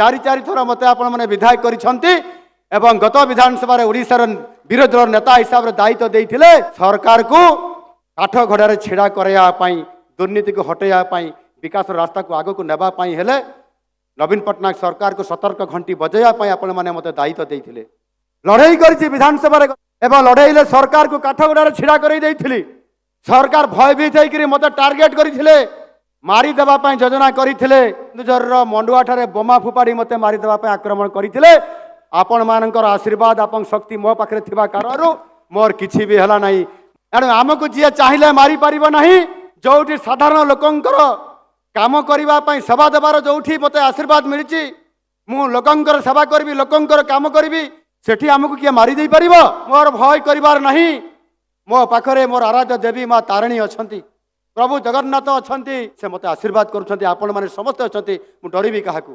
चारि चारि थर मत आपने विधायक करिसंती एवं गत विधानसभा ओडिशार विरोधी दल नेता हिसाब से दायित्व देते सरकार को काठ घड़े छिड़ा करने दुर्नीति को हटाई विकास रास्ता को आग को नेबाई हेले नवीन पट्टनायक सरकार को सतर्क घंटी बजाइवाई आपण मैंने मत दायित्व देते लड़ई कर विधानसभा एवं लड़े सरकार को काठ घड़े छिड़ा कर सरकार भयभीत होकर मत टार्गेट करते मारिदेवाई योजना करते मंडुआ ठारे बोमा फोपाड़ी मत मारिदेवाई आक्रमण करते आपण मानकर आशीर्वाद आपन शक्ति मो पाखे थिबा कारण मोर किछि भी हला नहीं एणु आमको जी चाहिए मारी पारिबो नहीं जोठी साधारण लोकंकर काम करने सेवा देवार जोठी मत आशीर्वाद मिली मु लोकंकर सेवा करी लोकंकर काम करी सेठी आमको किए मारी दे पार मोर भय करिवार नहीं मो पाखरे मोर आराध्य देवी माँ तारिणी अछंती प्रभु जगन्नाथ अछंती से मत आशीर्वाद करुछंती आपण माने समस्त अछंती मु डरिबी काहाकू।